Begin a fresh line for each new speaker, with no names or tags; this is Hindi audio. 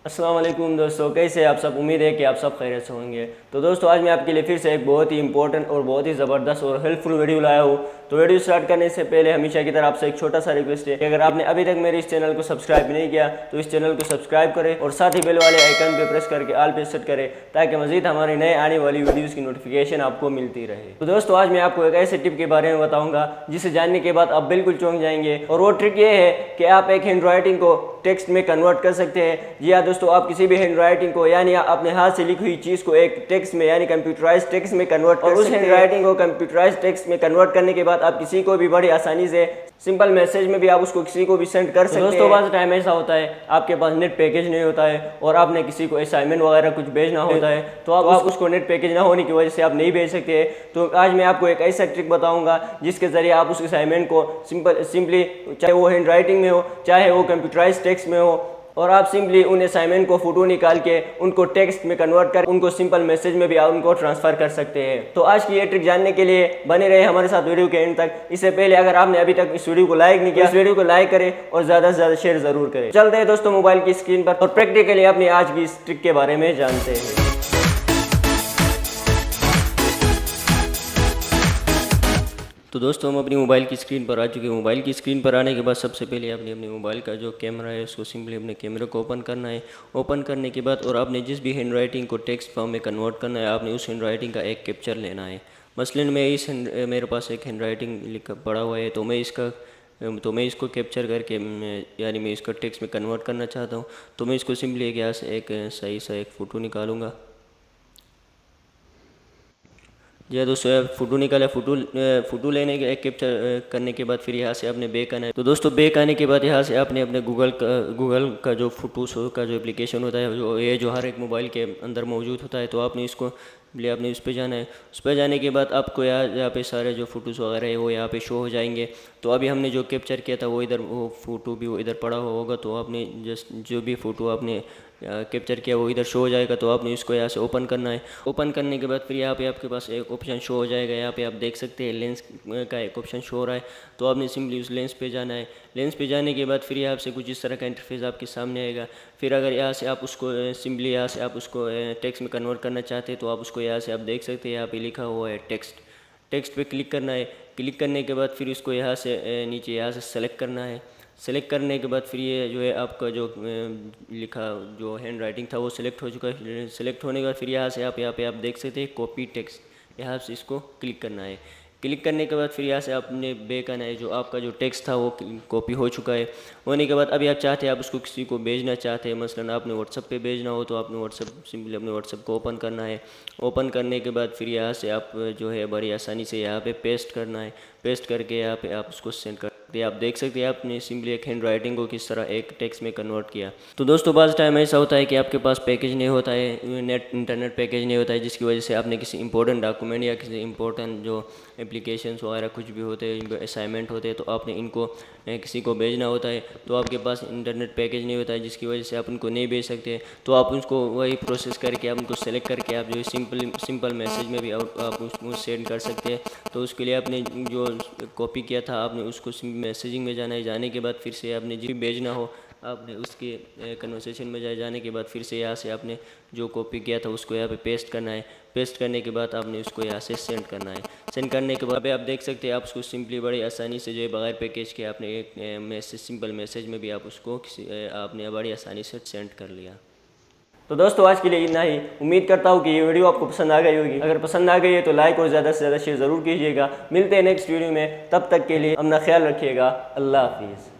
अस्सलाम वालेकुम दोस्तों, कैसे आप सब। उम्मीद है कि आप सब खैरियत से होंगे। तो दोस्तों आज मैं आपके लिए फिर से एक बहुत ही इंपॉर्टेंट और बहुत ही ज़बरदस्त और हेल्पफुल वीडियो लाया हूँ। तो वीडियो स्टार्ट करने से पहले हमेशा की तरह आपसे एक छोटा सा रिक्वेस्ट है कि अगर आपने अभी तक मेरे इस चैनल को सब्सक्राइब नहीं किया तो इस चैनल को सब्सक्राइब करें और साथ ही बेल वाले आइकन पे प्रेस करके ऑल पे सेट करें ताकि मजीद हमारी नए आने वाली वीडियोज़ की नोटिफिकेशन आपको मिलती रहे। तो दोस्तों आज मैं आपको एक ऐसे टिप के बारे में बताऊँगा जिसे जानने के बाद आप बिल्कुल चौंक जाएंगे। और वो ट्रिक ये है कि आप एक हैंड राइटिंग को टेक्स्ट में कन्वर्ट कर सकते हैं। जी हाँ दोस्तों, आप किसी भी हैंड राइटिंग को यानी अपने हाथ से लिखी हुई चीज़ को एक टेक्स्ट में यानी कंप्यूटराइज टेक्स्ट में कन्वर्ट कर सकते हैं। और उस हैंड राइटिंग को कंप्यूटराइज टेक्स्ट में कन्वर्ट करने के बाद आप किसी को भी बड़ी आसानी से सिंपल मैसेज में भी आप उसको किसी को भी सेंड कर सकते हैं। दोस्तों बाद टाइम ऐसा होता है आपके पास नेट पैकेज नहीं होता है और आपने किसी को असाइनमेंट वगैरह कुछ भेजना होता है तो आप उसको नेट पैकेज ना होने की वजह से आप नहीं भेज सकते। तो आज मैं आपको एक ऐसा ट्रिक बताऊंगा जिसके जरिए आप उस असाइनमेंट को सिंपली चाहे वो हैंड राइटिंग में हो चाहे वो कंप्यूटराइज टेक्स्ट में हो, और आप सिंपली उन असाइनमेंट को फोटो निकाल के उनको टेक्स्ट में कन्वर्ट कर उनको सिंपल मैसेज में भी आप उनको ट्रांसफर कर सकते हैं। तो आज की ये ट्रिक जानने के लिए बने रहे हमारे साथ वीडियो के एंड तक। इससे पहले अगर आपने अभी तक इस वीडियो को लाइक नहीं किया, इस वीडियो को लाइक करें और ज़्यादा से ज़्यादा शेयर ज़रूर करें। चलते हैं दोस्तों मोबाइल की स्क्रीन पर और प्रैक्टिकली अपनी आज की इस ट्रिक के बारे में जानते हैं। तो दोस्तों हम अपनी मोबाइल की स्क्रीन पर आ चुके हैं। मोबाइल की स्क्रीन पर आने के बाद सबसे पहले आपने अपने मोबाइल का जो कैमरा है उसको सिंपली अपने कैमरे को ओपन करना है। ओपन करने के बाद और आपने जिस भी हैंड राइटिंग को टेक्स्ट फॉर्म में कन्वर्ट करना है आपने उस हैंड राइटिंग का एक कैप्चर लेना है। मसलन मेरे पास एक हैंड राइटिंग लिखा पड़ा हुआ है तो मैं इसको कैप्चर करके यानी मैं इसको टेक्स्ट में कन्वर्ट करना चाहता हूँ। तो मैं इसको सिंपली यहाँ से एक सही सा एक फ़ोटो निकालूँगा। जी दोस्तों फ़ोटो निकाला। फ़ोटो लेने के एक कैप्चर करने के बाद फिर यहाँ से आपने बैक आना है। तो दोस्तों बैक आने के बाद यहाँ से आपने अपने गूगल का जो फोटोज़ का जो एप्लीकेशन होता है जो हर एक मोबाइल के अंदर मौजूद होता है तो आपने आपने उस पर जाना है। उस पर जाने के बाद आपको यहाँ पे सारे जो फ़ोटोज़ वगैरह है वो यहाँ पे शो हो जाएंगे। तो अभी हमने जो कैप्चर किया था वो फ़ोटो भी वो इधर पड़ा हुआ होगा। तो आपने जस्ट जो भी फ़ोटो आपने कैप्चर किया वो इधर शो हो जाएगा। तो आपने इसको यहाँ से ओपन करना है। ओपन करने के बाद फिर यहाँ पे आपके पास एक ऑप्शन शो हो जाएगा। यहाँ पे आप देख सकते हैं लेंस का एक ऑप्शन शो हो रहा है। तो आपने सिंपली उस लेंस पे जाना है। लेंस पे जाने के बाद फिर यहाँ से कुछ इस तरह का इंटरफेस आपके सामने आएगा। फिर अगर यहाँ से आप उसको सिंपली यहाँ से आप उसको टेक्स्ट में कन्वर्ट करना चाहते हैं तो आप उसको यहाँ से आप देख सकते हैं यहाँ पे लिखा हुआ है टेक्स्ट पे क्लिक करना है। क्लिक करने के बाद फिर उसको यहाँ से नीचे यहाँ से सेलेक्ट करना है। सेलेक्ट करने के बाद फिर ये जो है आपका जो लिखा जो हैंड राइटिंग था वो सिलेक्ट हो चुका है। सिलेक्ट होने के बाद फिर यहाँ पे आप देख सकते हैं कॉपी टेक्स्ट, यहाँ से इसको क्लिक करना है। क्लिक करने के बाद फिर यहाँ से आपने बैक आना है। जो आपका जो टेक्स्ट था वो कॉपी हो चुका है। होने के बाद अभी आप चाहते हैं आप उसको किसी को भेजना चाहते हैं, मसलन आपने व्हाट्सअप पे भेजना हो तो आपने सिंपली अपने व्हाट्सअप को ओपन करना है। ओपन करने के बाद फिर यहाँ से आप जो है बड़ी आसानी से यहाँ पे पेस्ट करना है। पेस्ट करके यहाँ पे आप उसको सेंड कर आप देख सकते हैं आपने सिंपली एक हैंड राइटिंग को किस तरह एक टेक्स्ट में कन्वर्ट किया। तो दोस्तों बाज़ टाइम ऐसा होता है कि आपके पास पैकेज नहीं होता है, इंटरनेट पैकेज नहीं होता है, जिसकी वजह से आपने किसी इंपॉर्टेंट डॉक्यूमेंट या किसी इंपॉर्टेंट जो एप्लीकेशंस वगैरह कुछ भी होते हैं, असाइनमेंट होते हैं, तो आपने इनको किसी को भेजना होता है तो आपके पास इंटरनेट पैकेज नहीं होता है, जिसकी वजह से आप उनको नहीं भेज सकते। तो आप उसको वही प्रोसेस करके आप उनको सेलेक्ट करके आप जो सिंपल मैसेज में भी आप उसको सेंड कर सकते हैं। तो उसके लिए आपने जो कॉपी किया था आपने उसको मैसेजिंग में जाना है। जाने के बाद फिर से आपने जो भेजना हो आपने उसके कन्वर्सेशन में जाने के बाद फिर से यहाँ से आपने जो कॉपी किया था उसको यहाँ पे पेस्ट करना है। पेस्ट करने के बाद आपने उसको यहाँ से सेंड करना है। सेंड करने के बाद आप देख सकते हैं आप उसको सिंपली बड़ी आसानी से जो है बगैर पैकेज के आपने एक मैसेज सिंपल मैसेज में भी आप उसको आपने बड़ी आसानी से सेंड कर लिया। तो दोस्तों आज के लिए इतना ही। उम्मीद करता हूँ कि ये वीडियो आपको पसंद आ गई होगी। अगर पसंद आ गई है तो लाइक और ज़्यादा से ज़्यादा शेयर ज़रूर कीजिएगा। मिलते हैं नेक्स्ट वीडियो में, तब तक के लिए अपना ख्याल रखिएगा। अल्लाह हाफिज़।